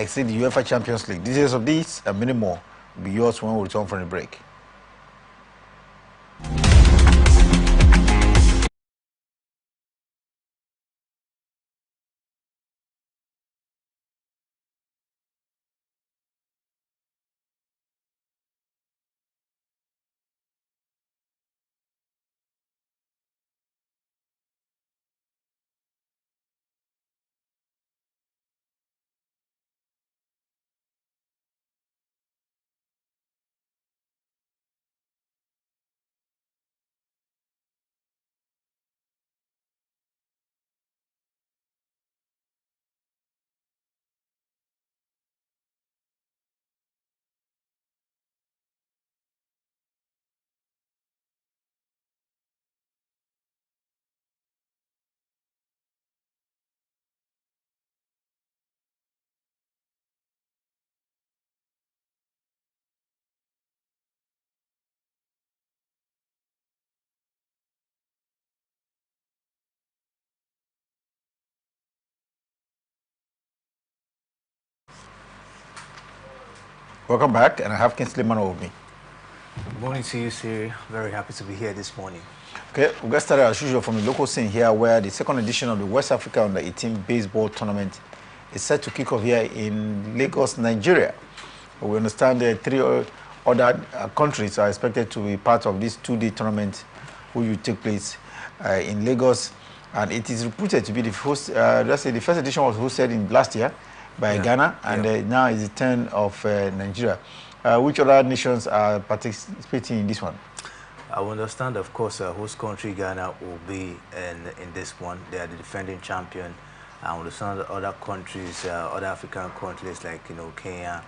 exceed the UEFA Champions League. Details of this and many more will be yours when we return from the break. Welcome back, and I have Kingsley Mano with me. Good morning to you, Siri. Very happy to be here this morning. Okay, we'll get started as usual from the local scene here, where the second edition of the West Africa Under-18 baseball tournament is set to kick off here in Lagos, Nigeria. We understand that three other countries are expected to be part of this two-day tournament, which will take place in Lagos, and it is reputed to be the first. Let's say the first edition was hosted in last year by Ghana, and now is the turn of Nigeria. Which other nations are participating in this one? I understand, of course, host country Ghana will be in this one. They are the defending champion. I understand other countries, other African countries like Kenya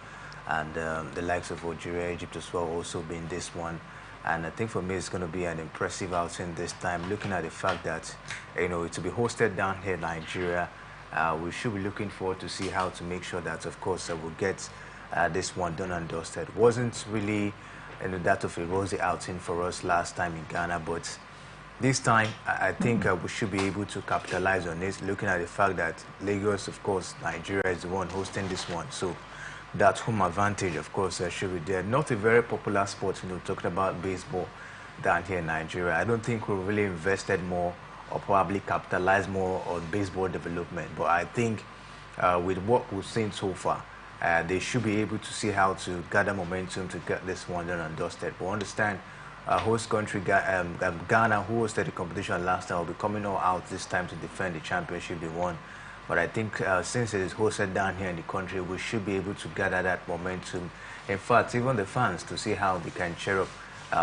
and the likes of Algeria, Egypt as well, also be in this one. And I think for me, it's going to be an impressive outing this time. Looking at the fact that it will be hosted down here in Nigeria. We should be looking forward to see how to make sure that, of course, we'll get this one done and dusted. Wasn't really that of a rosy outing for us last time in Ghana, but this time I think we should be able to capitalize on this, looking at the fact that Lagos, of course, Nigeria is the one hosting this one. So that home advantage, of course, should be there. Not a very popular sport, talking about baseball down here in Nigeria. I don't think we really invested more or probably capitalize more on baseball development. But I think with what we've seen so far, they should be able to see how to gather momentum to get this one done and dusted. But understand, host country Ghana, who hosted the competition last time, will be coming all out this time to defend the championship they won. But I think since it is hosted down here in the country, we should be able to gather that momentum. In fact, even the fans, to see how they can cheer up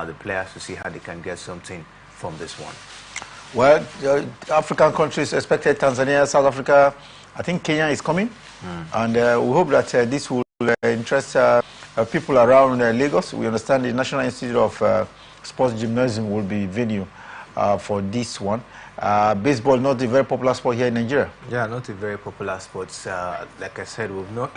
the players, to see how they can get something from this one. Well, African countries expected Tanzania, South Africa. I think Kenya is coming, and we hope that this will interest people around Lagos. We understand the National Institute of Sports Gymnasium will be venue for this one. Baseball, not a very popular sport here in Nigeria. Yeah, not a very popular sport. Like I said, we've not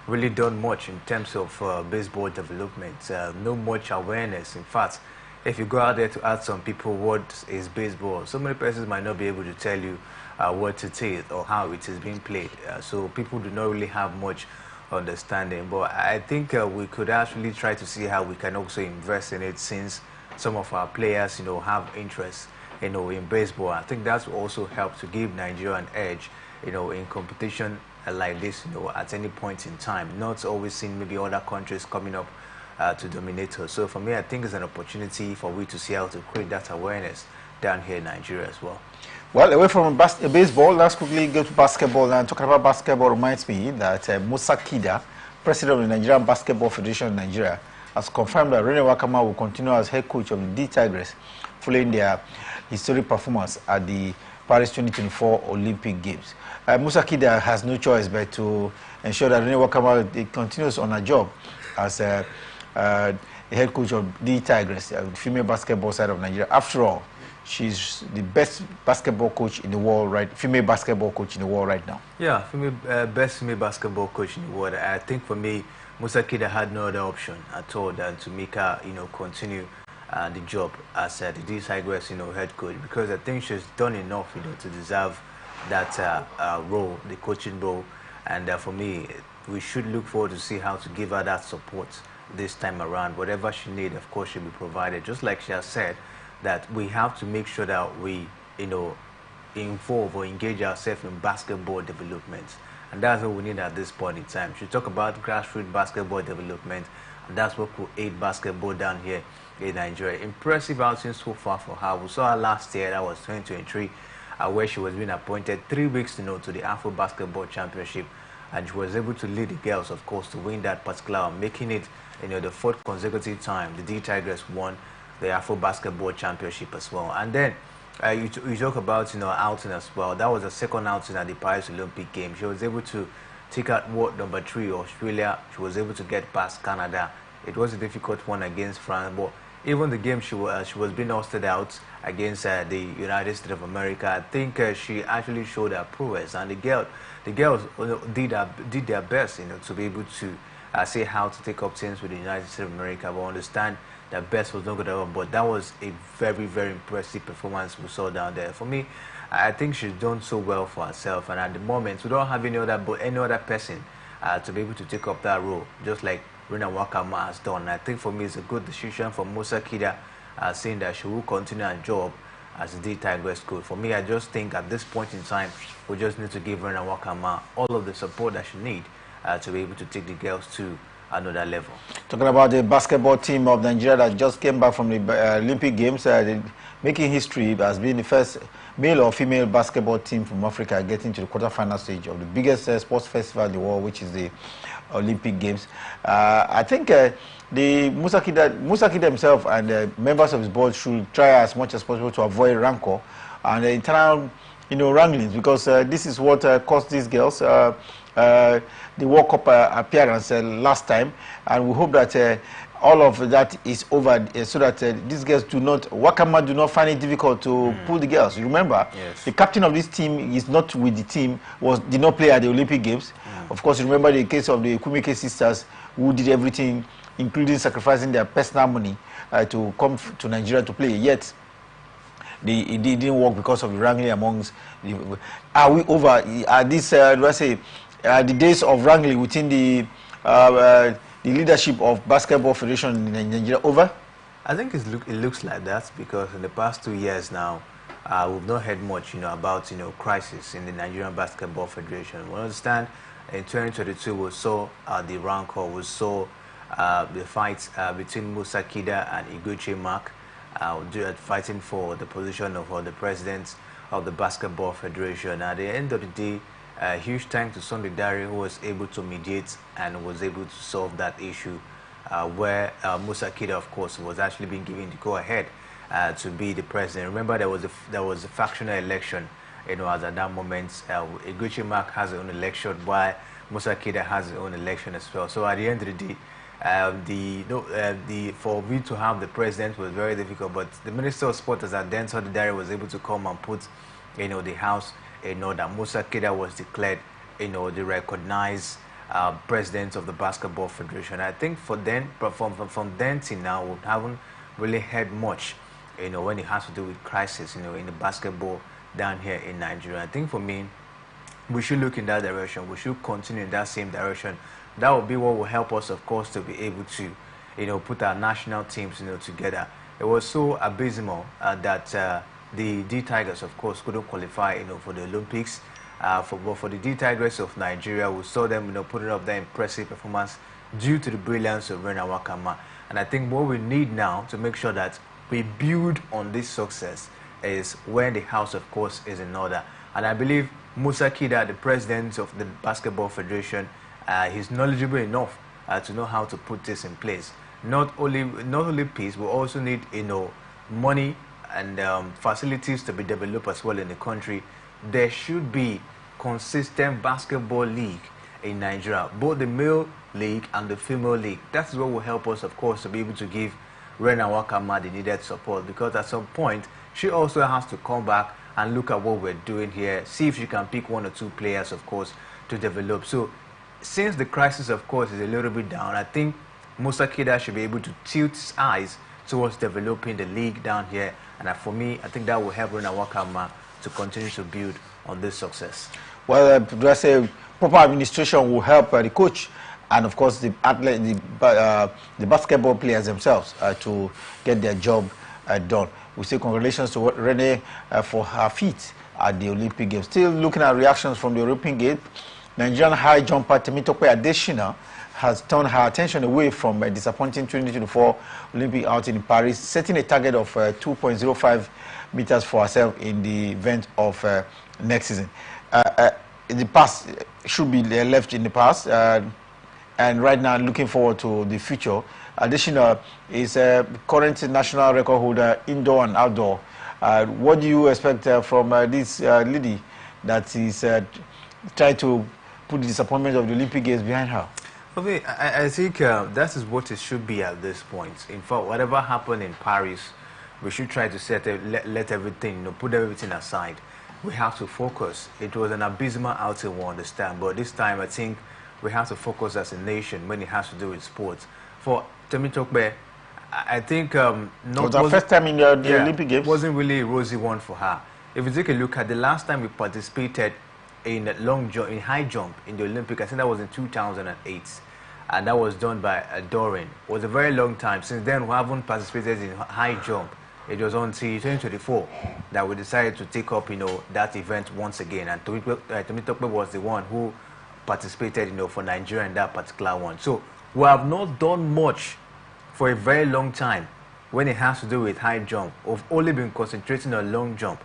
really done much in terms of baseball development. No much awareness. In fact, if you go out there to ask some people what is baseball, so many persons might not be able to tell you what it is or how it is being played. So people do not really have much understanding. But I think we could actually try to see how we can also invest in it, since some of our players, have interest, in baseball. I think that's also help to give Nigeria an edge, in competition like this, at any point in time. Not always seeing maybe other countries coming up to dominate us. So for me, I think it's an opportunity for we to see how to create that awareness down here in Nigeria as well. Well, away from baseball, let's quickly go to basketball. And talking about basketball reminds me that Musa Kida, president of the Nigerian Basketball Federation in Nigeria, has confirmed that Rene Wakama will continue as head coach of the D Tigers following their historic performance at the Paris 2024 Olympic Games. Musa Kida has no choice but to ensure that Rene Wakama continues on her job as the head coach of the Tigers, the female basketball side of Nigeria. After all, she's the best basketball coach in the world, female basketball coach in the world right now. Yeah, best female basketball coach in the world. I think for me, Musa Kida had no other option at all than to make her, continue the job as the D Tigers, head coach, because I think she's done enough, to deserve that role, the coaching role. And for me, we should look forward to see how to give her that support this time around. Whatever she needs, of course, should be provided. Just like she has said, that we have to make sure that we, involve or engage ourselves in basketball development. And that's what we need at this point in time. She talk about grassroots basketball development, and that's what could aid basketball down here in Nigeria. Impressive outing so far for her. We saw her last year, that was 2023, where she was being appointed 3 weeks to the Afro Basketball Championship, and she was able to lead the girls, of course, to win that particular one, making it, the fourth consecutive time the D Tigers won the Afro Basketball Championship as well. And then you talk about, outing as well. That was the second outing at the Paris Olympic Games. She was able to take out world number 3, Australia. She was able to get past Canada. It was a difficult one against France, but even the game she was being hosted out against the United States of America, I think she actually showed her prowess, and the girls did their best, to be able to say how to take up things with the United States of America. But understand that best was not good enough, but that was a very, very impressive performance we saw down there. For me, I think she's done so well for herself, and at the moment we don't have any other person to be able to take up that role, just like Rena Wakama has done. I think for me it's a good decision for Musa Kida, saying that she will continue her job as the Tigers coach. For me, I just think at this point in time, we just need to give Rena Wakama all of the support that she needs to be able to take the girls to another level. Talking about the basketball team of Nigeria that just came back from the Olympic Games, making history as being the first male or female basketball team from Africa getting to the quarterfinal stage of the biggest sports festival in the world, which is the Olympic Games. I think the Musa Kida himself and members of his board should try as much as possible to avoid rancor and internal, wranglings, because this is what cost these girls the World Cup appearance last time, and we hope that all of that is over, so that these girls Wakama do not find it difficult to pull the girls. You remember, yes, the captain of this team is not with the team, did not play at the Olympic Games. Of course, you remember the case of the Kumike sisters, who did everything, including sacrificing their personal money to come to Nigeria to play. Yet it didn't work because of the wrangling amongst the, are we over? Are these the days of wrangling within the leadership of Basketball Federation in Nigeria over? I think it looks like that, because in the past 2 years now, we've not heard much, about crisis in the Nigerian Basketball Federation. We understand in 2022 we saw the rancor, we saw the fights between Musa Kida and Iguchi Mark, fighting for the position of the president of the Basketball Federation. At the end of the day, huge thanks to Sunday Dari, who was able to mediate and was able to solve that issue, where Musa Kida, of course, was actually being given the go-ahead to be the president. Remember, there was a factional election, as at that moment. Iguchi Mark has his own election, while Musa Kida has his own election as well. So at the end of the day, for me to have the president was very difficult, but the Minister of Sport, as at then, Sunday Dari, was able to come and put, the house that Musa Kida was declared, the recognized president of the Basketball Federation. I think from then till now, we haven't really heard much, when it has to do with crisis, in the basketball down here in Nigeria. I think for me, we should look in that direction. We should continue in that same direction. That will be what will help us, of course, to be able to, put our national teams, together. It was so abysmal that the D Tigers, of course, couldn't qualify, for the Olympics. For the D Tigers of Nigeria, we saw them, putting up their impressive performance due to the brilliance of Rena Wakama. And I think what we need now to make sure that we build on this success is when the house, of course, is in order. And I believe Musa Kida, the president of the Basketball Federation, he's knowledgeable enough to know how to put this in place. Not only peace, we also need, money and facilities to be developed as well in the country. There should be consistent basketball league in Nigeria, both the male league and the female league. That's what will help us, of course, to be able to give Rena Wakama the needed support, because at some point she also has to come back and look at what we're doing here, see if she can pick 1 or 2 players, of course, to develop. So since the crisis, of course, is a little bit down, I think Musa Kida should be able to tilt his eyes towards developing the league down here. And for me, I think that will help Rena Wakama to continue to build on this success. Well, do I say proper administration will help the coach and, of course, the athlete, the basketball players themselves to get their job done. We say congratulations to Rene for her feat at the Olympic Games. Still looking at reactions from the European Games, Nigerian high jumper Temitope Adesina has turned her attention away from a disappointing 2024 Olympic outing in Paris, setting a target of 2.05 meters for herself in the event of next season. The past should be left in the past, and right now looking forward to the future. Additional is a current national record holder indoor and outdoor. What do you expect from this lady that is trying to put the disappointment of the Olympic Games behind her? Okay, I think that is what it should be at this point. In fact, whatever happened in Paris, we should try to let everything, put everything aside. We have to focus. It was an abysmal outing, we understand, but this time I think we have to focus as a nation when it has to do with sports. For Temitope, I think it was her first time in the Olympic Games. It wasn't really a rosy one for her. If you take a look at the last time we participated in high jump in the Olympic, I think that was in 2008, and that was done by Dorin. It was a very long time. Since then, we haven't participated in high jump. It was until 2024 that we decided to take up, that event once again. And Temitope was the one who participated, for Nigeria in that particular one. So we have not done much for a very long time when it has to do with high jump. We've only been concentrating on long jump.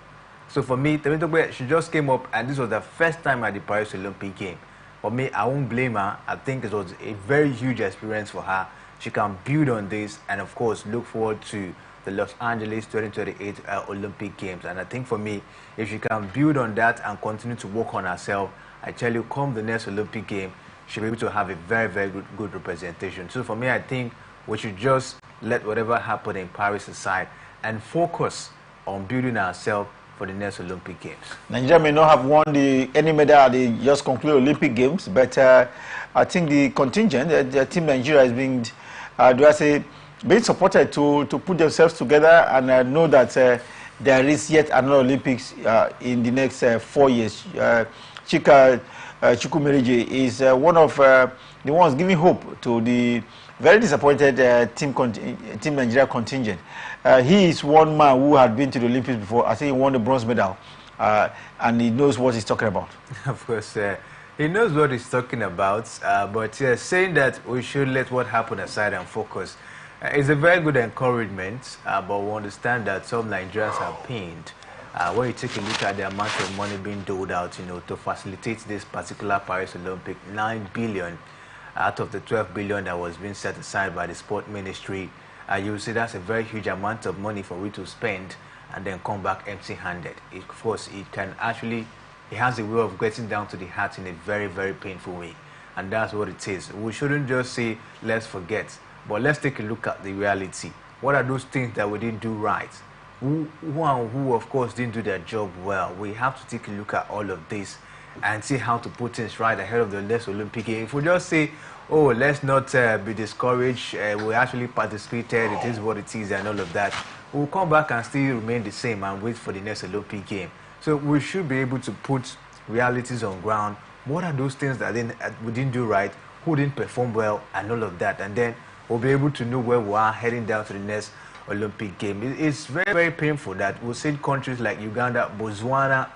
So for me, Temitope, she just came up, and this was the first time at the Paris Olympic game. For me, I won't blame her. I think it was a very huge experience for her. She can build on this, and of course, look forward to the Los Angeles 2028 Olympic Games. And I think for me, if she can build on that and continue to work on herself, I tell you, come the next Olympic game, she'll be able to have a very, very good representation. So for me, I think we should just let whatever happened in Paris aside and focus on building ourselves for the next Olympic Games. Nigeria may not have won any medal at the just concluded Olympic Games, but I think the contingent, the team Nigeria is being, being supported to put themselves together and know that there is yet another Olympics in the next 4 years. Chika Chukwumerije is one of the ones giving hope to the very disappointed Team Nigeria contingent. He is one man who had been to the Olympics before. I think he won the bronze medal, and he knows what he's talking about. Of course, he knows what he's talking about, but saying that we should let what happened aside and focus is a very good encouragement, but we understand that some Nigerians are pained. When you take a look at the amount of money being doled out, to facilitate this particular Paris Olympic, 9 billion out of the 12 billion that was being set aside by the sport ministry, you will see that's a very huge amount of money for we to spend and then come back empty-handed. Of course, it has a way of getting down to the heart in a very, very painful way, and that's what it is. We shouldn't just say, let's forget, but let's take a look at the reality. What are those things that we didn't do right? Who of course, didn't do their job well? We have to take a look at all of this and see how to put things right ahead of the next Olympic Games. If we just say, oh, let's not be discouraged, we actually participated, it is what it is, and all of that, we'll come back and still remain the same and wait for the next Olympic game. So we should be able to put realities on ground. What are those things that we didn't do right, who didn't perform well, and all of that, and then we'll be able to know where we are heading down to the next Olympic game. It's very, very painful that we'll see countries like Uganda, Botswana,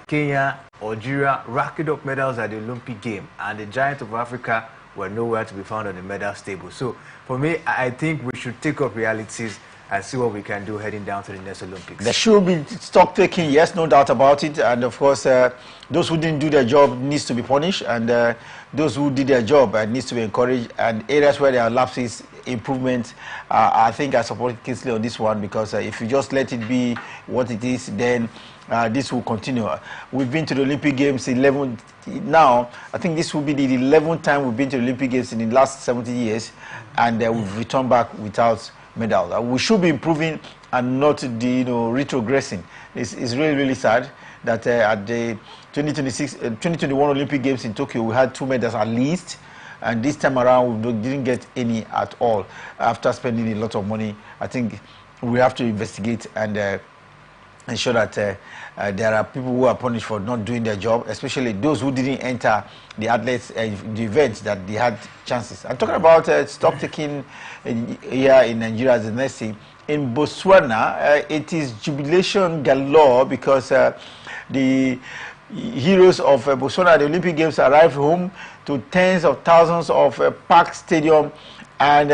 Kenya, Algeria racking up medals at the Olympic game, and the giants of Africa were nowhere to be found on the medal table. So for me, I think we should take up realities and see what we can do heading down to the next Olympics. There should be stock taking, yes, no doubt about it. And of course, those who didn't do their job needs to be punished, and those who did their job needs to be encouraged. And areas where there are lapses, improvements, I think I support Kingsley on this one, because if you just let it be what it is, then this will continue. We've been to the Olympic Games 11 now. I think this will be the 11th time we've been to the Olympic Games in the last 70 years, and we've returned back without medal. We should be improving and not retrogressing. It's really, really sad that at the 2021 Olympic Games in Tokyo, we had 2 medals at least, and this time around we didn't get any at all. After spending a lot of money, I think we have to investigate and ensure that there are people who are punished for not doing their job, especially those who didn't enter the athletes, the events that they had chances. I'm talking about stock taking here in Nigeria as the next thing. In Botswana, it is jubilation galore because the heroes of Botswana, the Olympic Games, arrived home to tens of thousands of packed stadium. And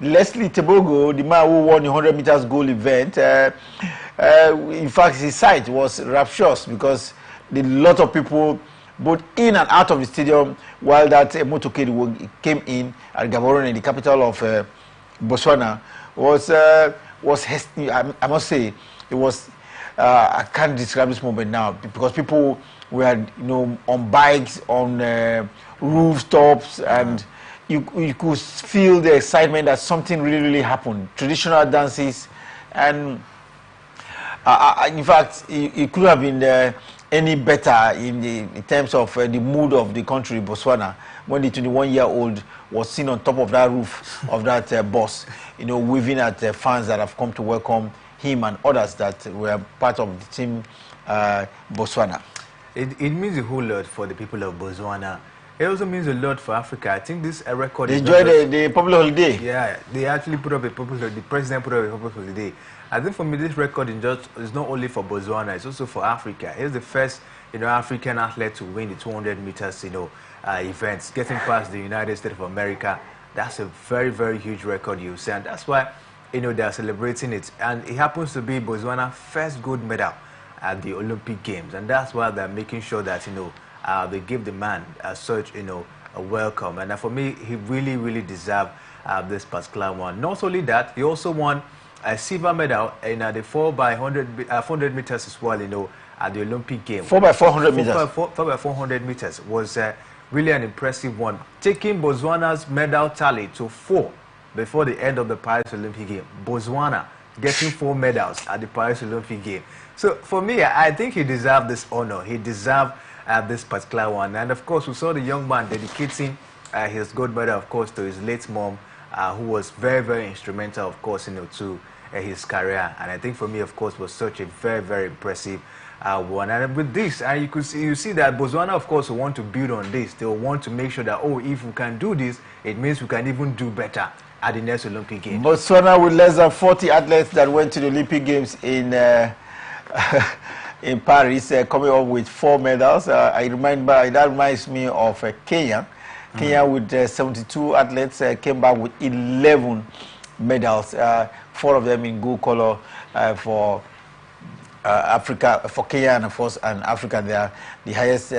Leslie Tebogo, the man who won the 100 meters goal event, in fact, his sight was rapturous because a lot of people, both in and out of the stadium, while that motorcade came in at Gaborone, the capital of Botswana, was I must say, it was. I can't describe this moment now because people were, on bikes, on rooftops, and you could feel the excitement that something really happened. Traditional dances, and in fact, it could have been any better in terms of the mood of the country, Botswana, when the 21-year-old was seen on top of that roof of that bus, waving at fans that have come to welcome him and others that were part of the team Botswana. It means a whole lot for the people of Botswana. It also means a lot for Africa. I think this record. They enjoyed the public holiday. Yeah, they actually put up a public holiday. The president put up a public holiday. I think for me, this record is not only for Botswana; it's also for Africa. He's the first, African athlete to win the 200 meters, events, getting past the United States of America. That's a very, very huge record, you see, and that's why, they're celebrating it. And it happens to be Botswana's first gold medal at the Olympic Games, and that's why they're making sure that they give the man such a welcome. And for me, he really deserved this particular one. Not only that, he also won a silver medal in the 4x100 meters as well, at the Olympic Games. 4x400 meters. 4x400 meters was really an impressive one, taking Botswana's medal tally to 4 before the end of the Paris Olympic Games. Botswana getting 4 medals at the Paris Olympic Games. So for me, I think he deserved this honor. He deserved this particular one. And of course, we saw the young man dedicating his gold medal, of course, to his late mom, who was very instrumental, of course, to his career. And I think for me, of course, was such a very impressive one. And with this, you see that Botswana, of course, will want to build on this. They will want to make sure that, if we can do this, it means we can even do better at the next Olympic Games. Botswana, with less than 40 athletes that went to the Olympic Games in Paris, coming up with 4 medals. That reminds me of Kenya. Kenya with 72 athletes came back with 11 medals, 4 of them in gold color for Africa, for Kenya, and of course, and Africa. They are the highest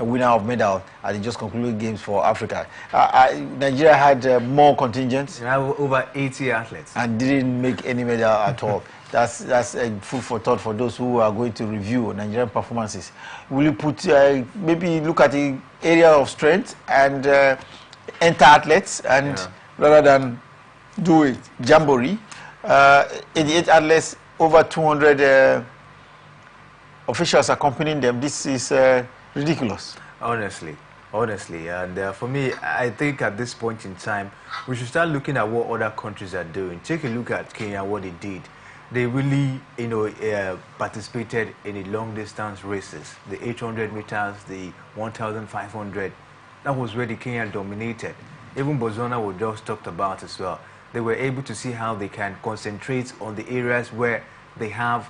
winner of medal at the just concluded games for Africa. Nigeria had more contingents. Over 80 athletes. And didn't make any medal at all. That's food for thought for those who are going to review Nigerian performances. Will you put, maybe look at the area of strength and enter athletes, and rather than do it jamboree, 88 athletes, over 200 officials accompanying them. This is ridiculous. Honestly, and for me, I think at this point in time, we should start looking at what other countries are doing. Take a look at Kenya, what they did. They really, participated in the long-distance races, the 800 meters, the 1,500. That was where the Kenya dominated. Even Botswana, we just talked about as well. They were able to see how they can concentrate on the areas where they have,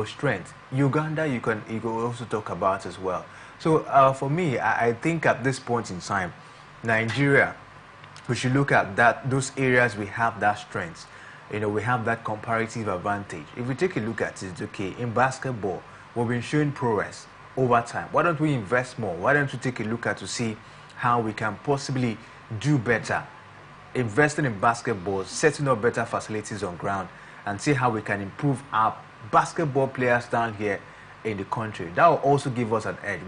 strength. Uganda, you can also talk about as well. So for me, I think at this point in time, Nigeria, we should look at those areas we have that strength. We have that comparative advantage. If we take a look at it, okay, in basketball, we've been showing progress over time. Why don't we invest more? Why don't we take a look at to see how we can possibly do better? Investing in basketball, setting up better facilities on ground, and see how we can improve our basketball players down here in the country. That will also give us an edge,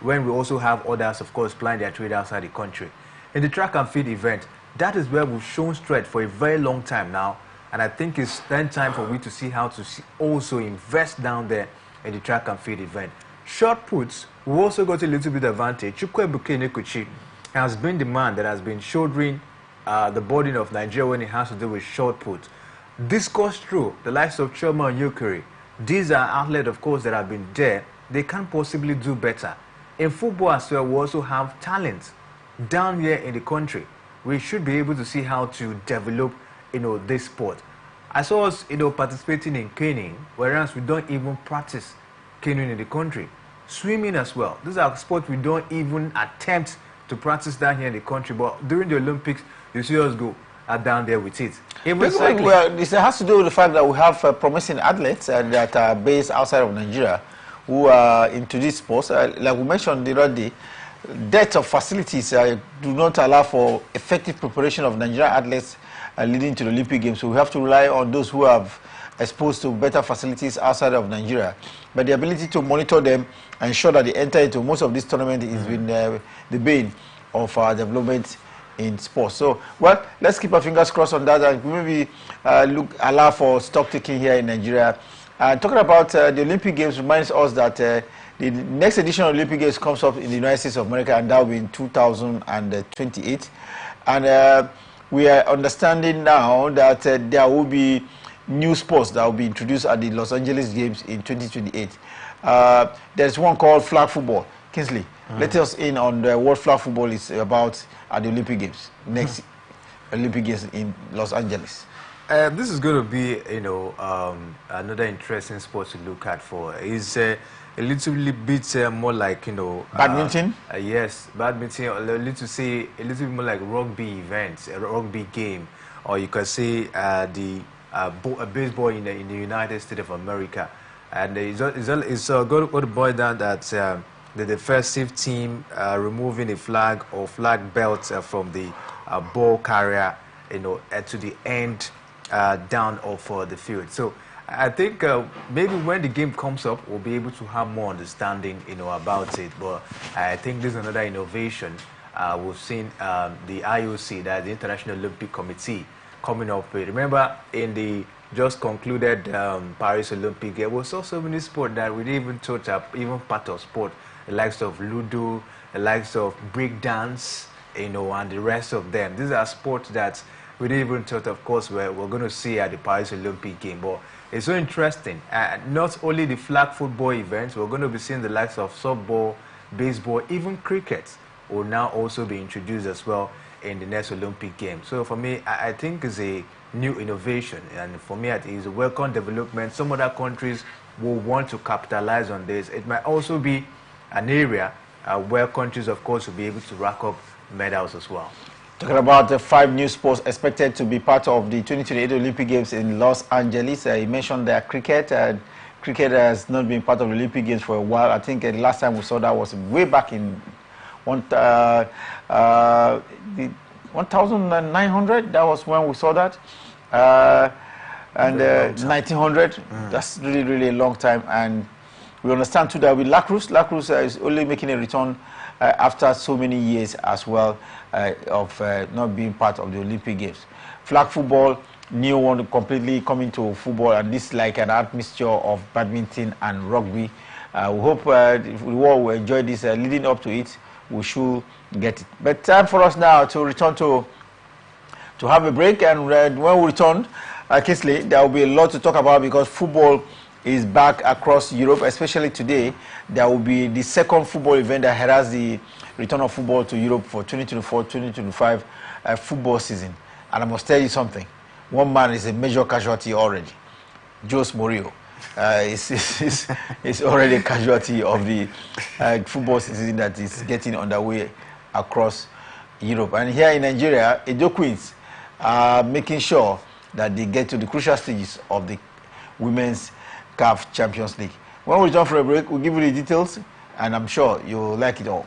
when we also have others, of course, plying their trade outside the country. In the track and field event, that is where we've shown strength for a very long time now. And I think it's then time for we to see how to also invest down there in the track and field event. Short puts, we also got a little bit advantage. Chukwuebuka Enekuchi has been the man that has been shouldering the burden of Nigeria when it has to do with short put. Discus throw, the likes of Choma Yukiri, these are athletes, of course, that have been there. They can't possibly do better. In football as well, we also have talent down here in the country. We should be able to see how to develop, this sport. I saw us, participating in caning, whereas we don't even practice canoeing in the country. Swimming as well. These are sports we don't even attempt to practice down here in the country. But during the Olympics, you see us go down there with it. Even cycling. Well, this has to do with the fact that we have promising athletes that are based outside of Nigeria who are into this sports. Like we mentioned the other day, dearth of facilities do not allow for effective preparation of Nigerian athletes leading to the Olympic Games. So we have to rely on those who have exposed to better facilities outside of Nigeria. But the ability to monitor them and ensure that they enter into most of this tournament has been the bane of our development in sports. So, well, let's keep our fingers crossed on that and maybe allow for stock taking here in Nigeria. Talking about the Olympic Games reminds us that the next edition of Olympic Games comes up in the United States of America, and that will be in 2028. And we are understanding now that there will be new sports that will be introduced at the Los Angeles Games in 2028. There's one called flag football. Kingsley, let us in on what flag football is about at the Olympic Games, next Olympic Games in Los Angeles. This is going to be, another interesting sport to look at for. It's a little bit more like, badminton? Yes, badminton, a little bit more like rugby events, a rugby game, or you can say a baseball in the United States of America. And it's going to boil down that the defensive team removing a flag or flag belt from the ball carrier, to the end down of the field. So I think maybe when the game comes up, we'll be able to have more understanding, about it. But I think this is another innovation. We've seen the IOC, that the International Olympic Committee, coming up with. Remember, in the just concluded Paris Olympic, there was also many sports that we didn't even touch up, even part of sport, the likes of Ludo, the likes of break dance, and the rest of them. These are sports that we didn't even thought, of course, we're going to see at the Paris Olympic game. But it's so interesting. Not only the flag football events, we're going to be seeing the likes of softball, baseball, even cricket will now also be introduced as well in the next Olympic Games. So for me, I think it's a new innovation, and for me, it is a welcome development. Some other countries will want to capitalize on this. It might also be an area where countries, of course, will be able to rack up medals as well. Talking about the 5 new sports expected to be part of the 2028 Olympic Games in Los Angeles. You mentioned that cricket. Cricket has not been part of the Olympic Games for a while. I think the last time we saw that was way back in 1900. That was when we saw that. And 1900. That's really, really a long time. And we understand too that with lacrosse is only making a return after so many years as well of not being part of the Olympic Games. Flag football, new one completely coming to football, and this is like an admixture of badminton and rugby. We hope the world will enjoy this leading up to it. We should get it. But time for us now to return to have a break, and when we return, Kingsley, there will be a lot to talk about because football is back across Europe, especially today. There will be the second football event that heralds the return of football to Europe for 2024-2025 football season. And I must tell you something. One man is a major casualty already. Jose Mourinho is already a casualty of the football season that is getting underway across Europe. And here in Nigeria, Edo Queens are making sure that they get to the crucial stages of the Women's CAF Champions League. When we return from a break, we'll give you the details, and I'm sure you'll like it all.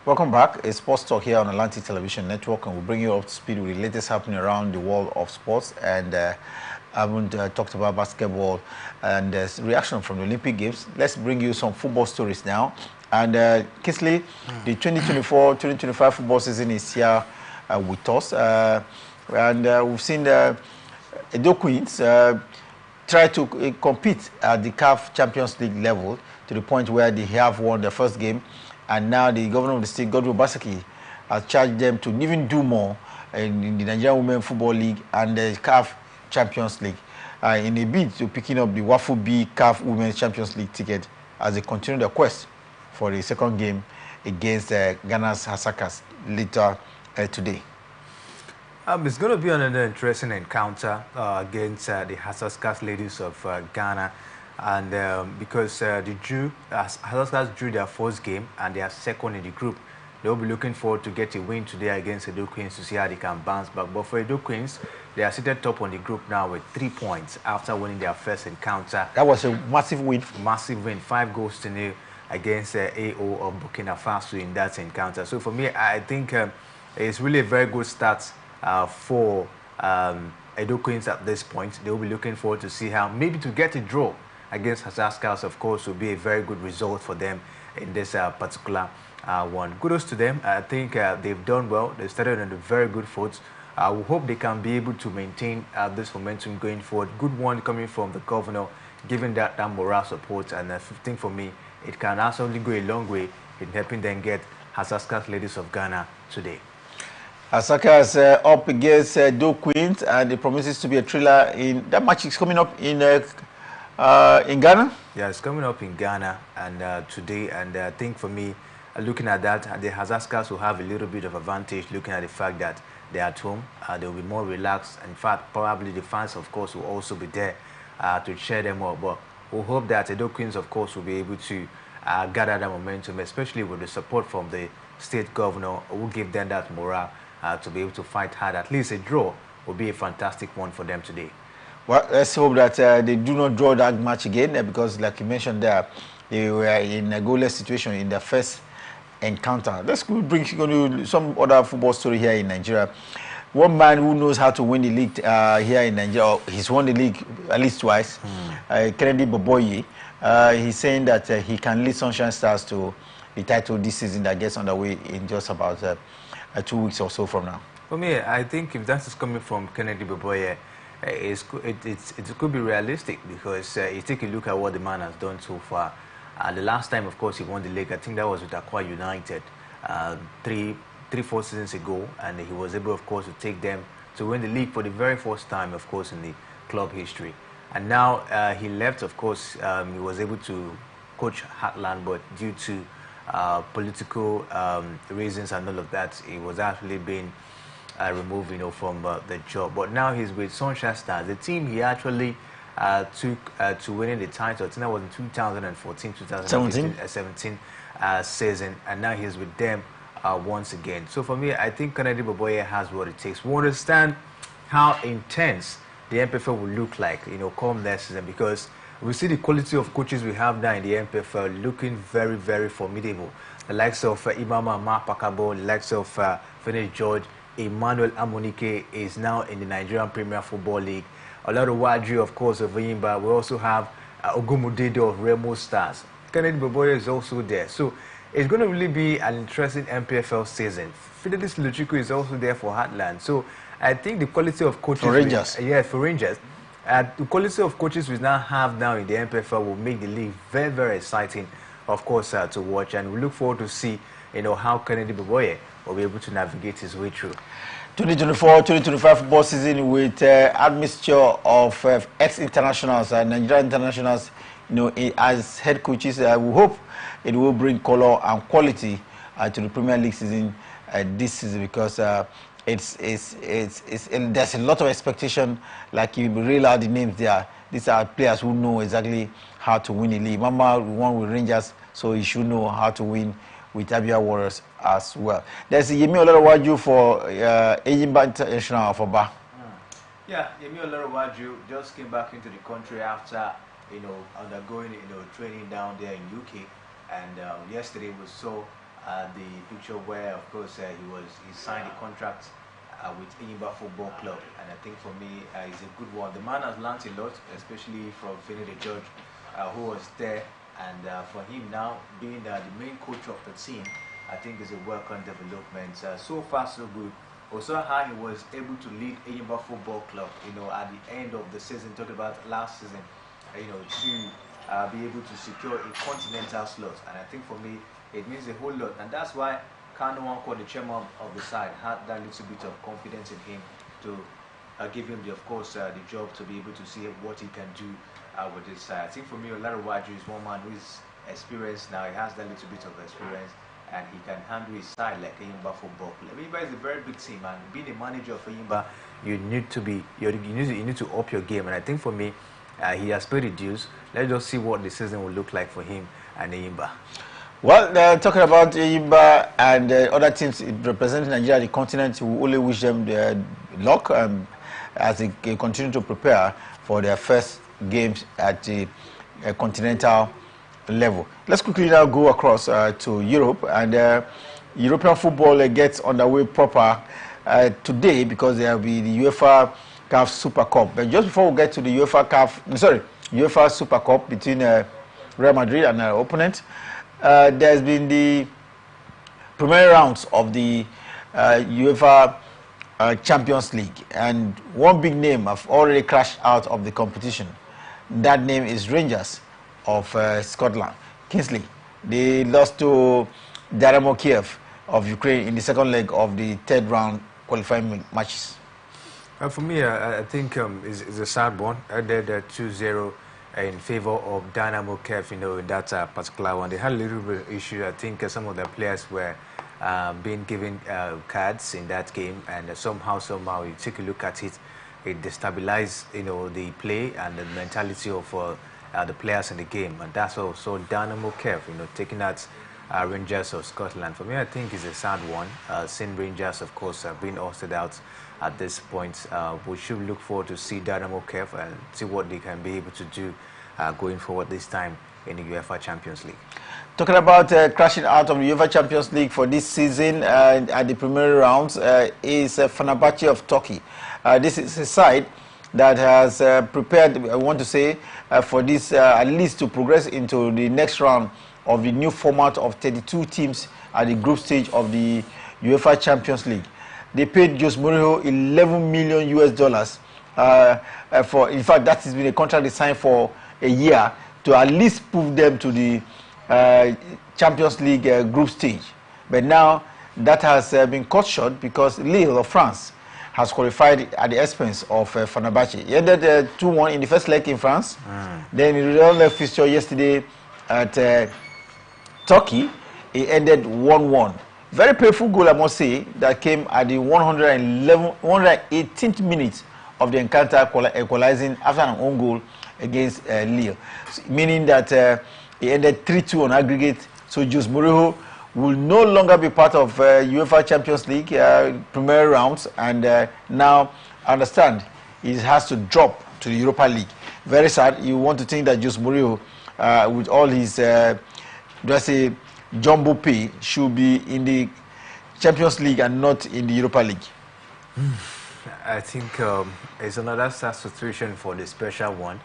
Welcome back. It's Sports Talk here on Atlantic Television Network, and we'll bring you up to speed with the latest happening around the world of sports. And I haven't talked about basketball and reaction from the Olympic Games. Let's bring you some football stories now. And Kisley, the 2024-2025 football season is here with us. And we've seen Edo Queens try to compete at the CAF Champions League level to the point where they have won their first game. And now the governor of the state, Godwin Obaseki, has charged them to even do more in the Nigerian Women Football League and the CAF Champions League in a bid to picking up the WAFU B CAF Women's Champions League ticket as they continue their quest for the second game against Ghana's Hasakas later today. It's going to be another interesting encounter against the Hasakas ladies of Ghana. And because the Hasakas drew their first game and they are second in the group, they'll be looking forward to get a win today against Edo Queens to see how they can bounce back. But for Edo Queens, they are seated top on the group now with 3 points after winning their first encounter. That was a massive win. Massive win, 5-0 against AO of Burkina Faso in that encounter. So for me, I think it's really a very good start for Edo Queens at this point. They'll be looking forward to see how maybe to get a draw against Hasakas, of course, will be a very good result for them in this particular one. Kudos to them. I think they've done well. They started on a very good foot. We hope they can be able to maintain this momentum going forward. Good one coming from the governor, giving that moral support. And I think for me, it can absolutely go a long way in helping them get Hasakas ladies of Ghana today. Hasakas up against Do Queens, and it promises to be a thriller. In that match is coming up in Ghana? Yeah, it's coming up in Ghana and today, and I think for me, looking at that, the Hasakas will have a little bit of advantage looking at the fact that they're at home. They'll be more relaxed. In fact, probably the fans, of course, will also be there to cheer them up. But we'll hope that Edo Queens, of course, will be able to gather that momentum, especially with the support from the state governor, who will give them that morale to be able to fight hard. At least a draw will be a fantastic one for them today. Well, let's hope that they do not draw that match again because, like you mentioned there, they were in a goalless situation in their first encounter. Let's bring some other football story here in Nigeria. One man who knows how to win the league here in Nigeria, he's won the league at least twice, Kennedy Boboye. He's saying that he can lead Sunshine Stars to the title this season that gets underway in just about 2 weeks or so from now. For me, I think if that is coming from Kennedy Boboye, it could be realistic because you take a look at what the man has done so far. The last time, of course, he won the league, I think that was with Aqua United 3-4 seasons ago, and he was able, of course, to take them to win the league for the very first time, of course, in the club history. And now he left, of course, he was able to coach Heartland, but due to political reasons and all of that, he was actually being removed, from the job. But now he's with Sunshine Stars, the team he actually took to winning the title. I think that was in 2014-2017 season, and now he's with them once again. So for me, I think Kennedy Boboye has what it takes. We understand how intense the MPFL will look like, come next season, because we see the quality of coaches we have now in the MPFL looking very, very formidable. The likes of Imama Mapakabo, the likes of Finish George, Emmanuel Amonike is now in the Nigerian Premier Football League. Olaruwaju, of course, of Yimba. We also have Ogumudedo of Remo Stars. Kennedy Boboye is also there. So it's going to really be an interesting MPFL season. Fidelis Luchiku is also there for Heartland. So I think the quality of coaches... For Rangers. For Rangers. The quality of coaches we now have now in the MPFL will make the league very, very exciting, of course, to watch. And we look forward to see, how Kennedy Boboye will be able to navigate his way through. 2024-2025 football season with admixture of ex-internationals and Nigerian internationals, as head coaches. We hope it will bring color and quality to the Premier League season this season, because there's a lot of expectation. Like you read out the names there, these are players who know exactly how to win the league. Mama won with Rangers, so he should know how to win with Abia Warriors as well. There's Yemi Olaruwaju for Eyimba International of Oba. Yeah, Yemi Olaruwaju just came back into the country after, undergoing, training down there in UK. And yesterday we saw the picture where, of course, he signed a contract with Enyimba Football Club, and I think for me, it's a good one. The man has learned a lot, especially from Finny the Judge, who was there, and for him now being the main coach of the team, I think is a welcome development. So far, so good. Also, how he was able to lead Enyimba Football Club, at the end of the season, talking about last season, to be able to secure a continental slot, and I think for me, it means a whole lot, and that's why Kano Nwankwo, the chairman of the side, had that little bit of confidence in him to give him, the job to be able to see what he can do with this side. I think for me, Olaruwaju is one man who is experienced now. He has that little bit of experience, and he can handle his side like Enyimba Football Club. Enyimba is a very big team, and being a manager of Enyimba, you need to up your game. And I think for me, he has paid the dues. Let's just see what the season will look like for him and Enyimba. Well, talking about Enyimba and other teams representing Nigeria, the continent, we only wish them the luck as they continue to prepare for their first games at the continental level. Let's quickly now go across to Europe, and European football gets underway proper today because there will be the UEFA CAF Super Cup. But just before we get to the UEFA Super Cup between Real Madrid and our opponent, there's been the preliminary rounds of the UEFA Champions League, and one big name have already crashed out of the competition. That name is Rangers of Scotland. Kingsley, they lost to Dynamo Kiev of Ukraine in the second leg of the third round qualifying matches. For me, I think it's a sad one. I did 2-0 in favor of Dynamo Kiev, in that particular one. They had a little bit of issue. I think some of the players were being given cards in that game, and somehow you take a look at it, it destabilized, the play and the mentality of the players in the game, and that's also Dynamo Kiev, taking out Rangers of Scotland. For me, I think it's a sad one. Seeing Rangers, of course, being ousted out at this point, we should look forward to see Dynamo Kiev and see what they can be able to do going forward this time in the UEFA Champions League. Talking about crashing out of the UEFA Champions League for this season at the preliminary rounds is Fenerbahce of Turkey. This is a side that has prepared, I want to say, for this at least to progress into the next round of the new format of 32 teams at the group stage of the UEFA Champions League. They paid Jose Mourinho $11 million for, in fact, that has been a contract they signed for a year to at least prove them to the Champions League group stage. But now that has been cut short because Lille of France has qualified at the expense of Fenerbahce. He ended 2-1 in the first leg in France. Then in the real fixture yesterday at Turkey, it ended 1-1. Very painful goal, I must say, that came at the 118th minute of the encounter, equalizing after an own goal against Lille, meaning that it ended 3-2 on aggregate. So Jose Mourinho will no longer be part of UEFA Champions League premier rounds, and now I understand he has to drop to the Europa League. Very sad. You want to think that Jose Mourinho, with all his let's say jumbo pay, should be in the Champions League and not in the Europa League. I think it's another sad situation for the special one.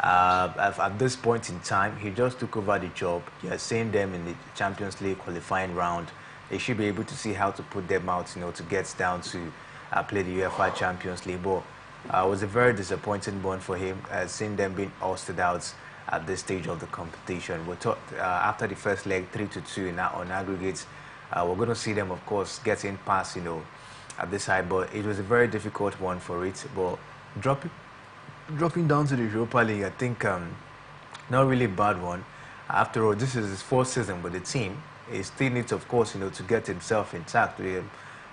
At this point in time, he just took over the job. He has seen them in the Champions League qualifying round. He should be able to see how to put them out, to get down to play the UEFA Champions League. But it was a very disappointing one for him, seeing them being ousted out at this stage of the competition. We thought after the first leg, 3-2 on aggregates, we're going to see them, of course, getting past, at this side. But it was a very difficult one for it. But dropping down to the Europa League, I think not really a bad one. After all, this is his fourth season with the team. He still needs, of course, to get himself intact.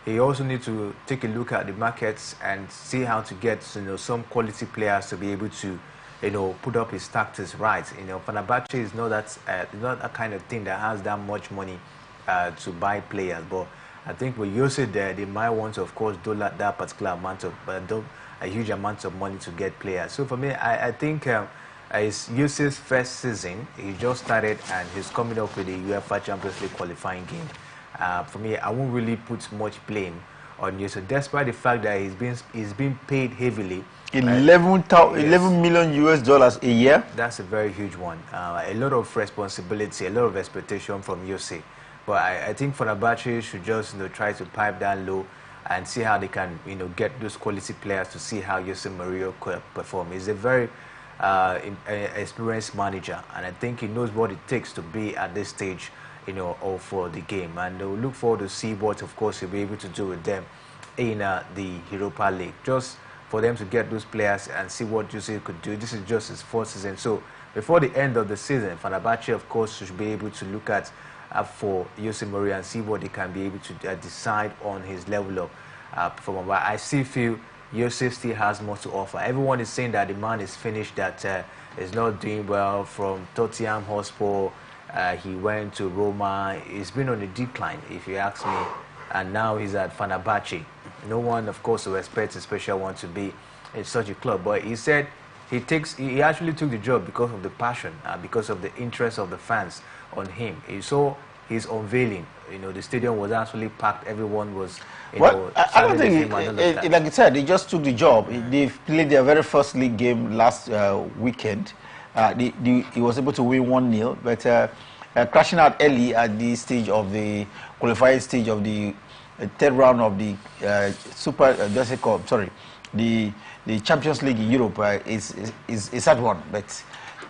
He also needs to take a look at the markets and see how to get, some quality players to be able to, put up his tactics right. Fenerbahce is not that kind of thing that has that much money to buy players. But I think with Yossi there, they might want to, of course, do that particular amount of, a huge amount of money to get players. So for me, I think it's Yossi's first season. He just started and he's coming up with the UEFA Champions League qualifying game. For me, I won't really put much blame on you. So despite the fact that he's been paid heavily, 11 million US dollars a year. That's a very huge one. A lot of responsibility, a lot of expectation from Yossi. But I think Fenerbahce should just try to pipe down low and see how they can get those quality players to see how Jose Mourinho could perform. He's a very experienced manager, and I think he knows what it takes to be at this stage of for the game. And we'll look forward to see what, of course, he'll be able to do with them in the Europa League. Just for them to get those players and see what Jose could do. This is just his fourth season. So before the end of the season, Fenerbahce, of course, should be able to look at for Jose Mourinho and see what they can be able to decide on his level of performance. But I still feel Jose still has more to offer. Everyone is saying that the man is finished, that is not doing well. From Tottenham Hotspur, he went to Roma. He's been on a decline, if you ask me. And now he's at Fenerbahce. No one, of course, will expect a special one to be in such a club. But he said he actually took the job because of the passion, because of the interest of the fans on him. He saw his unveiling. The stadium was actually packed. Everyone was, I don't think, like I said, they just took the job. They played their very first league game last weekend. He was able to win 1-0, but crashing out early at the stage of the qualifying stage of the third round of the the Champions League in Europe is at one, but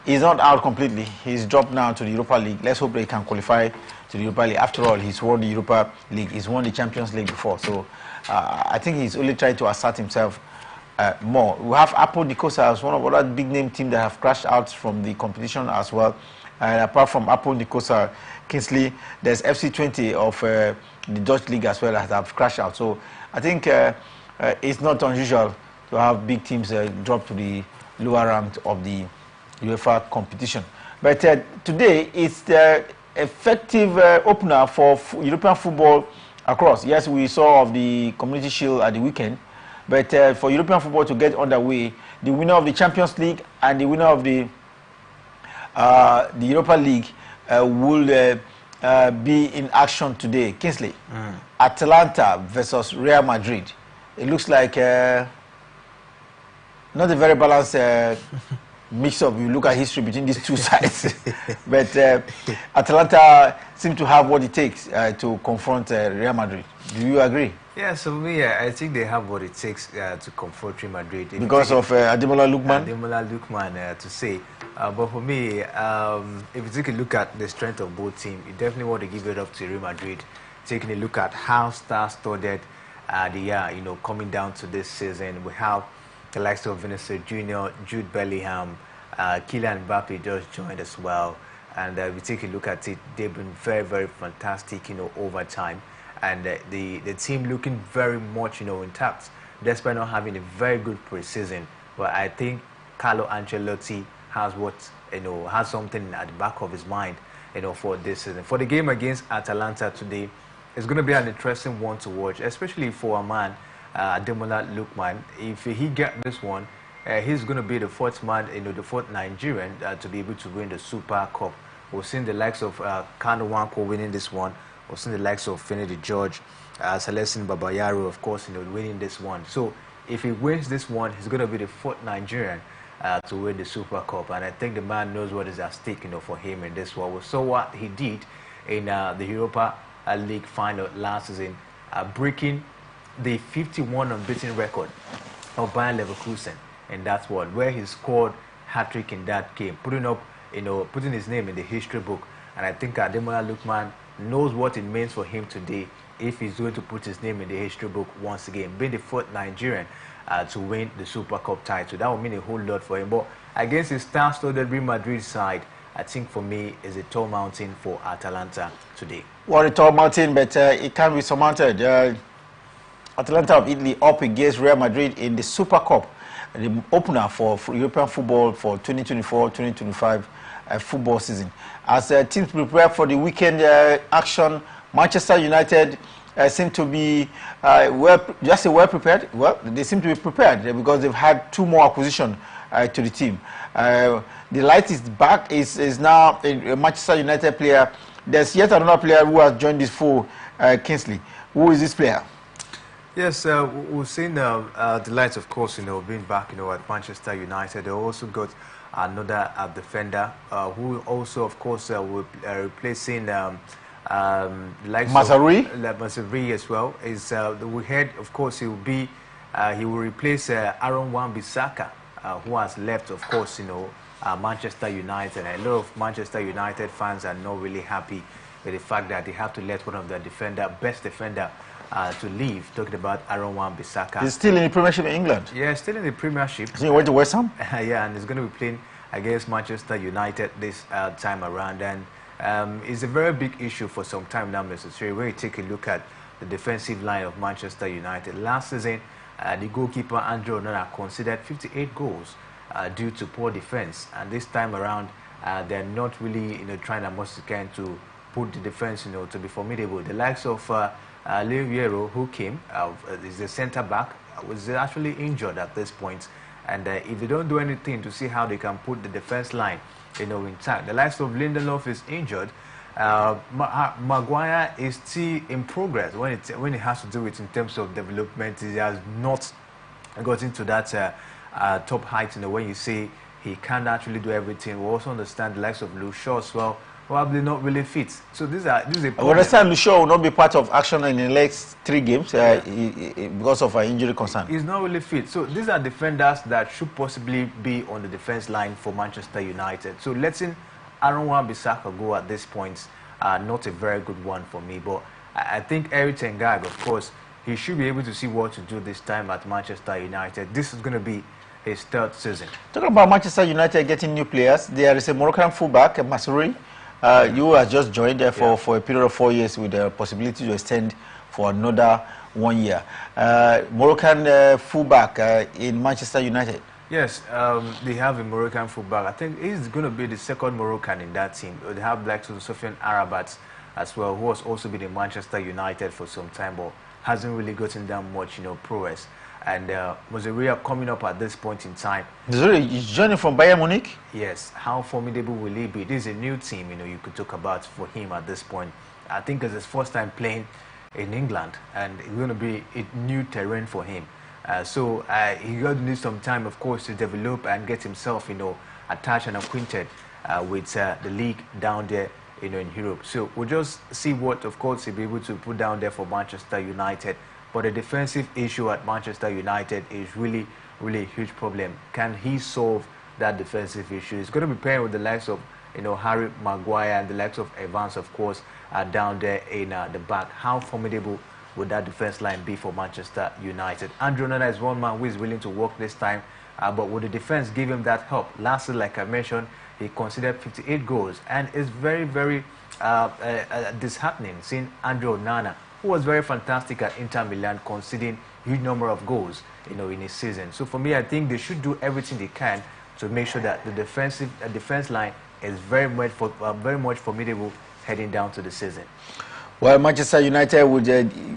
he's not out completely. He's dropped now to the Europa League. Let's hope they can qualify to the Europa League. After all, he's won the Europa League. He's won the Champions League before, so I think he's only trying to assert himself more. We have Apple Nicosia as one of other big name teams that have crashed out from the competition as well. And apart from Apple Nicosia, Kingsley, there's FC20 of the Dutch league as well that have crashed out. So I think it's not unusual to have big teams drop to the lower rank of the UEFA competition. But today it's the effective opener for European football across. Yes, we saw of the Community Shield at the weekend, but for European football to get underway, the winner of the Champions League and the winner of the Europa League will be in action today. Kingsley, Atalanta versus Real Madrid. It looks like not a very balanced mix-up. You look at history between these two sides, but Atalanta seem to have what it takes to confront Real Madrid. Do you agree? Yeah, so me, I think they have what it takes to confront Real Madrid. Because of Ademola Lookman? Ademola Lookman, to say. But for me, if you take a look at the strength of both teams, you definitely want to give it up to Real Madrid. Taking a look at how star-studded they are, coming down to this season. We have the likes of Vinicius Junior, Jude Bellingham, Kylian Mbappe just joined as well. And we take a look at it, they've been very, very fantastic, over time. And the team looking very much, intact, despite not having a very good preseason. But I think Carlo Ancelotti has something at the back of his mind, for this season. For the game against Atalanta today, it's going to be an interesting one to watch, especially for a man, Ademola Lookman. If he gets this one, he's going to be the fourth man, the fourth Nigerian to be able to win the Super Cup. We've seen the likes of Kanu Nwankwo winning this one. We've seen the likes of Finidi George, Celestine Babayaro, of course, winning this one. So if he wins this one, he's going to be the fourth Nigerian to win the Super Cup. And I think the man knows what is at stake, for him in this one. We saw what he did in the Europa League final last season, breaking the 51 unbeaten record of Bayern Leverkusen in that one, where he scored hat-trick in that game, putting his name in the history book. And I think Ademola Lookman knows what it means for him today if he's going to put his name in the history book once again, being the fourth Nigerian to win the Super Cup title. That would mean a whole lot for him. But against his star-studded Real Madrid side, I think for me is a tall mountain for Atalanta today. Well, a tall mountain, but it can be surmounted. Atalanta of Italy up against Real Madrid in the Super Cup, the opener for European football for 2024-2025 football season. As teams prepare for the weekend action, Manchester United seem to be well prepared. Well, they seem to be prepared because they've had two more acquisitions to the team. The light is back. Is now a Manchester United player there's yet another player who has joined this fold, Kingsley. Who is this player? Yes, we've seen the lights, of course, being back, at Manchester United. They also got another defender who also, of course, will replacing like Mazari as well. Is we heard, of course, he will replace Aaron Wan-Bissaka, who has left, of course, Manchester United. And a lot of Manchester United fans are not really happy with the fact that they have to let one of their best defender to leave. Talking about Aaron Wan-Bissaka. He's still in the Premiership in England. Yeah, still in the Premiership. So he went to West Ham. Yeah, and he's going to be playing against Manchester United this time around, and it's a very big issue for some time now, Mr. Siri. When you take a look at the defensive line of Manchester United last season, the goalkeeper Andrew Onana considered 58 goals due to poor defense, and this time around, they're not really trying as much as they can to put the defense to be formidable. The likes of Leo Viero, who came, is the centre back, was actually injured at this point. And if they don't do anything to see how they can put the defense line, intact. The likes of Lindelof is injured. Maguire is still in progress when it has to do it in terms of development. He has not got into that top height. When you say he can't actually do everything, we also understand the likes of Luke Shaw as well. Probably not really fit. So this is a problem. I understand Lucio will not be part of action in the next 3 games because of an injury concern. He's not really fit. So these are defenders that should possibly be on the defense line for Manchester United. So letting Aaron Wan-Bissaka go at this point, not a very good one for me. But I think Erik ten Hag, of course, he should be able to see what to do this time at Manchester United. This is going to be his 3rd season. Talking about Manchester United getting new players, there is a Moroccan fullback, Masuri. You have just joined there for a period of 4 years with the possibility to extend for another 1 year. Moroccan fullback in Manchester United. Yes, they have a Moroccan fullback. I think he's going to be the 2nd Moroccan in that team. They have like Sofiane Arabat as well, who has also been in Manchester United for some time, but hasn't really gotten that much, prowess. And Mozeria coming up at this point in time. He's joining from Bayern Munich? Yes. How formidable will he be? This is a new team, you could talk about for him at this point. I think it's his first time playing in England, and it's going to be a new terrain for him. So he's going to need some time, of course, to develop and get himself, attached and acquainted with the league down there, in Europe. So we'll just see what, of course, he'll be able to put down there for Manchester United. But the defensive issue at Manchester United is really, really a huge problem. Can he solve that defensive issue? He's going to be playing with the likes of, Harry Maguire and the likes of Evans, of course, down there in the back. How formidable would that defense line be for Manchester United? Andrew Onana is one man who is willing to work this time, but would the defense give him that help? Lastly, like I mentioned, he considered 58 goals, and it's very, very disheartening seeing Andrew Onana, who was very fantastic at Inter Milan, conceding huge number of goals, in his season. So for me, I think they should do everything they can to make sure that the defense line is very much formidable heading down to the season. Well, Manchester United would,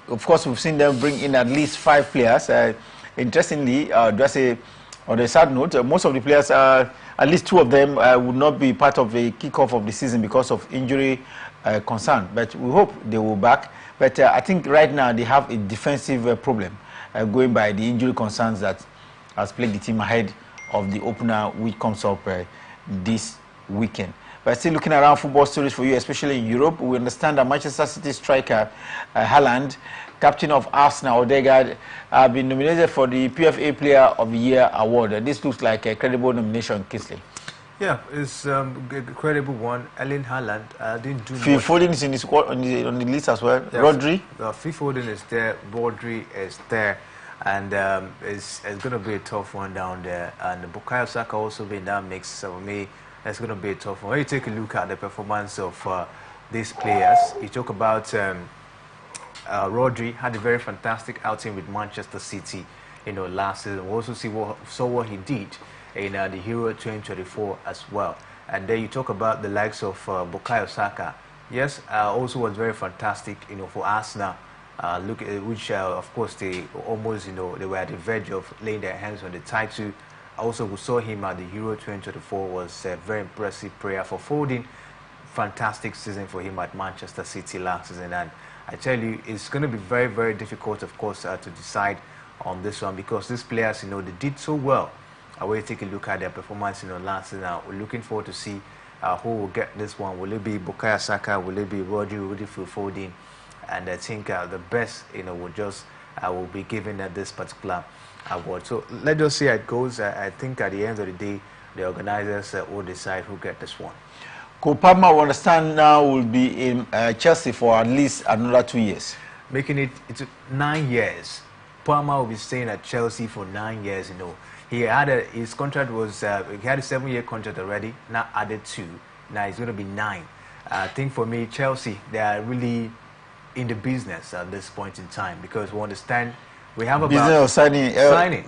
of course, we've seen them bring in at least 5 players. Interestingly, just on a sad note, most of the players, at least 2 of them, would not be part of the kickoff of the season because of injury concern. But we hope they will back. But I think right now they have a defensive problem, going by the injury concerns that has plagued the team ahead of the opener, which comes up this weekend. But still looking around football stories for you, especially in Europe, we understand that Manchester City striker Haaland, captain of Arsenal, Odegaard, have been nominated for the PFA Player of the Year award. This looks like a credible nomination, Kingsley. Yeah, it's a credible one. Erling Haaland didn't do Phil much. Foden is in the squad, on the list as well. Yes. Rodri. Phil Foden is there. Rodri is there. And it's going to be a tough one down there. And Bukayo Saka also be in that mix. So for me, it's going to be a tough one. When you take a look at the performance of these players, you talk about Rodri had a very fantastic outing with Manchester City, last season. We also saw what he did in the Euro 2024 as well. And then you talk about the likes of Bukayo Saka. Yes, also was very fantastic, for Arsenal. Look at which, of course, they almost, they were at the verge of laying their hands on the title. Also, we saw him at the Euro 2024 was a very impressive player for Foden. fantastic season for him at Manchester City last season, and I tell you, it's going to be very, very difficult, of course, to decide on this one, because these players, you know, they did so well. When you take a look at their performance, you know, last season, we're looking forward to see who will get this one. Will it be Bukayo Saka? Will it be Rudy Foden? And I think the best, you know, will be given at this particular award. So let's just see how it goes. I think at the end of the day, the organizers will decide who get this one. Palmer, we understand now, will be in Chelsea for at least another 2 years. Making it 9 years. Palmer will be staying at Chelsea for 9 years, you know. He had his contract was, he had a 7-year contract already, now added 2. Now it's going to be 9. I think for me, Chelsea, they are really in the business at this point in time, because we understand we have about... Business of signing.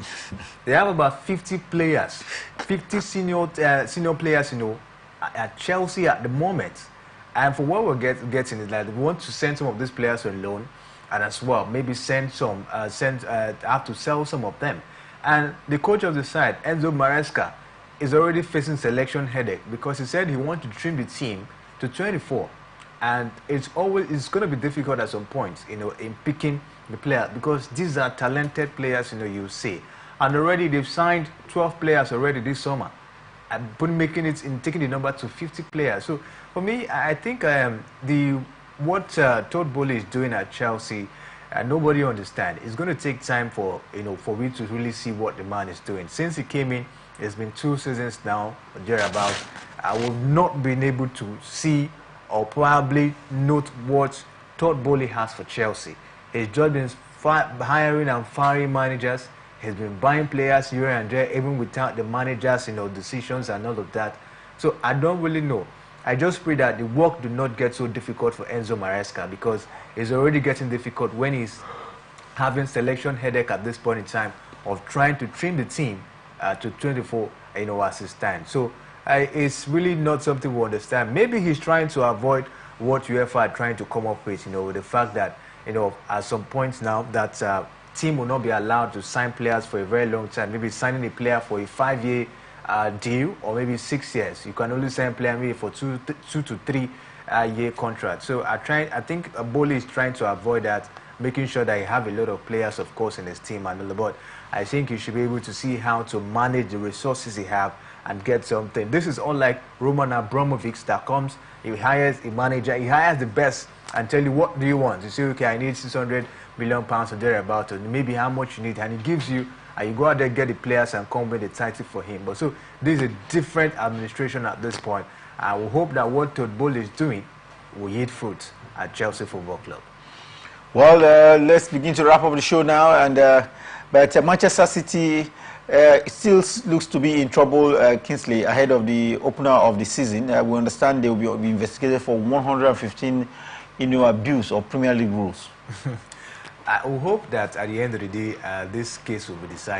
They have about 50 players, 50 senior players, you know, at Chelsea at the moment. And for what we're getting is that we want to send some of these players on loan, and as well, maybe have to sell some of them. And the coach of the side, Enzo Maresca, is already facing selection headache, because he said he wants to trim the team to 24. And it's going to be difficult at some points, you know, in picking the player, because these are talented players, you know, you see. And already they've signed 12 players already this summer, and taking the number to 50 players. So for me, I think what Todd Bowley is doing at Chelsea, nobody understands. It's going to take time for we to really see what the man is doing. Since he came in, it's been 2 seasons now, or thereabouts. I will not been able to see or probably note what Todd Bowley has for Chelsea. He's just been hiring and firing managers. He's been buying players here and there, even without the managers, you know, decisions and all of that. So I don't really know. I just pray that the work do not get so difficult for Enzo Maresca, because it's already getting difficult when he's having selection headache at this point in time of trying to trim the team to 24, you know, as it stands. So it's really not something we understand. Maybe he's trying to avoid what UEFA are trying to come up with, you know, with the fact that, you know, at some points now that team will not be allowed to sign players for a very long time. Maybe signing a player for a 5-year deal, or maybe 6 years. You can only sign a player maybe for 2 to 3 year contract. So I think Bowley is trying to avoid that, making sure that he have a lot of players, of course, in his team and all the board. I think he should be able to see how to manage the resources he have and get something. This is unlike Roman Abramovich that comes, he hires a manager, he hires the best and tell you, what do you want? You say, okay, I need 600 million pounds or thereabout, and maybe how much you need, and he gives you, and you go out there, get the players and come with the title for him. But so this is a different administration at this point. I will hope that what Todd Bowley is doing will yield fruit at Chelsea Football Club. Well, let's begin to wrap up the show now. And but Manchester City still looks to be in trouble, Kingsley, ahead of the opener of the season. We understand they will be investigated for 115 abuse of Premier League rules. I will hope that at the end of the day, this case will be decided.